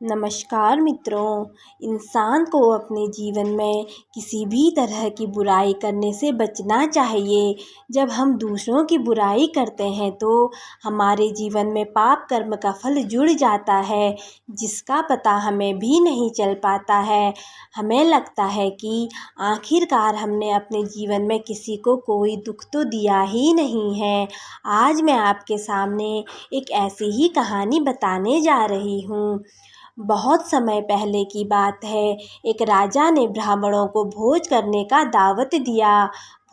नमस्कार मित्रों। इंसान को अपने जीवन में किसी भी तरह की बुराई करने से बचना चाहिए। जब हम दूसरों की बुराई करते हैं तो हमारे जीवन में पाप कर्म का फल जुड़ जाता है, जिसका पता हमें भी नहीं चल पाता है। हमें लगता है कि आखिरकार हमने अपने जीवन में किसी को कोई दुख तो दिया ही नहीं है। आज मैं आपके सामने एक ऐसी ही कहानी बताने जा रही हूँ। बहुत समय पहले की बात है। एक राजा ने ब्राह्मणों को भोज करने का दावत दिया।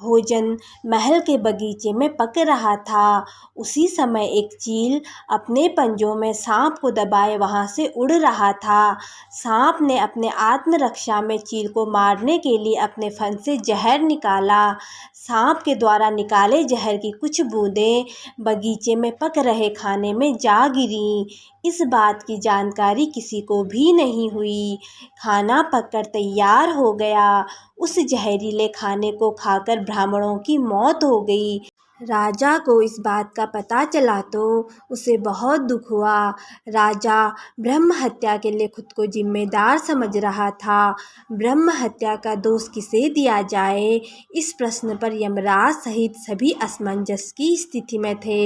भोजन महल के बगीचे में पक रहा था। उसी समय एक चील अपने पंजों में सांप को दबाए वहां से उड़ रहा था। सांप ने अपने आत्मरक्षा में चील को मारने के लिए अपने फन से जहर निकाला। सांप के द्वारा निकाले जहर की कुछ बूंदें बगीचे में पक रहे खाने में जा गिरी। इस बात की जानकारी किसी को भी नहीं हुई। खाना पककर तैयार हो गया। उस जहरीले खाने को खाकर ब्राह्मणों की मौत हो गई। राजा को इस बात का पता चला तो उसे बहुत दुख हुआ। राजा ब्रह्म हत्या के लिए खुद को जिम्मेदार समझ रहा था। ब्रह्म हत्या का दोष किसे दिया जाए, इस प्रश्न पर यमराज सहित सभी असमंजस की स्थिति में थे।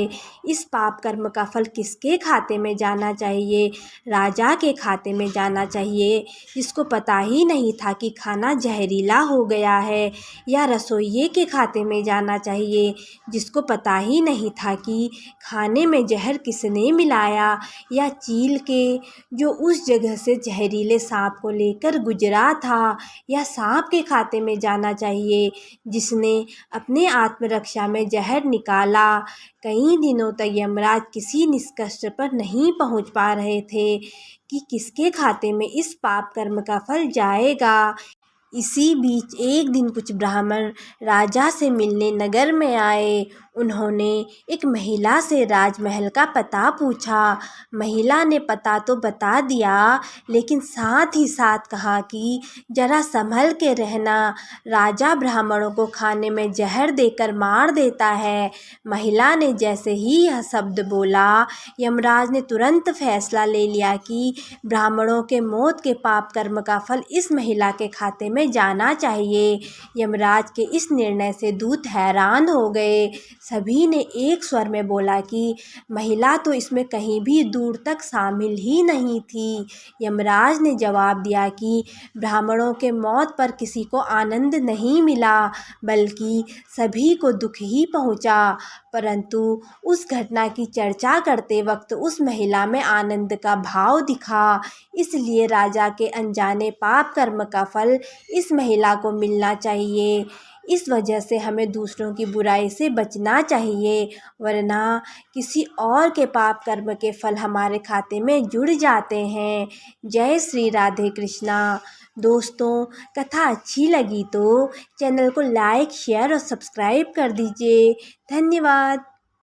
इस पाप कर्म का फल किसके खाते में जाना चाहिए? राजा के खाते में जाना चाहिए, जिसको पता ही नहीं था कि खाना जहरीला हो गया है, या रसोइये के खाते में जाना चाहिए, जिसको पता ही नहीं था कि खाने में जहर किसने मिलाया, या चील के जो उस जगह से जहरीले सांप को लेकर गुजरा था, या सांप के खाते में जाना चाहिए जिसने अपने आत्मरक्षा में जहर निकाला। कई दिनों तक यमराज किसी निष्कर्ष पर नहीं पहुंच पा रहे थे कि किसके खाते में इस पाप कर्म का फल जाएगा। इसी बीच एक दिन कुछ ब्राह्मण राजा से मिलने नगर में आए। उन्होंने एक महिला से राजमहल का पता पूछा। महिला ने पता तो बता दिया, लेकिन साथ ही साथ कहा कि जरा संभल के रहना, राजा ब्राह्मणों को खाने में जहर देकर मार देता है। महिला ने जैसे ही यह शब्द बोला, यमराज ने तुरंत फैसला ले लिया कि ब्राह्मणों के मौत के पाप कर्म का फल इस महिला के खाते में जाना चाहिए। यमराज के इस निर्णय से दूत हैरान हो गए। सभी ने एक स्वर में बोला कि महिला तो इसमें कहीं भी दूर तक शामिल ही नहीं थी। यमराज ने जवाब दिया कि ब्राह्मणों के मौत पर किसी को आनंद नहीं मिला, बल्कि सभी को दुख ही पहुंचा। परंतु उस घटना की चर्चा करते वक्त उस महिला में आनंद का भाव दिखा, इसलिए राजा के अनजाने पाप कर्म का फल इस महिला को मिलना चाहिए। इस वजह से हमें दूसरों की बुराई से बचना चाहिए, वरना किसी और के पाप कर्म के फल हमारे खाते में जुड़ जाते हैं। जय श्री राधे कृष्णा। दोस्तों, कथा अच्छी लगी तो चैनल को लाइक, शेयर और सब्सक्राइब कर दीजिए। धन्यवाद।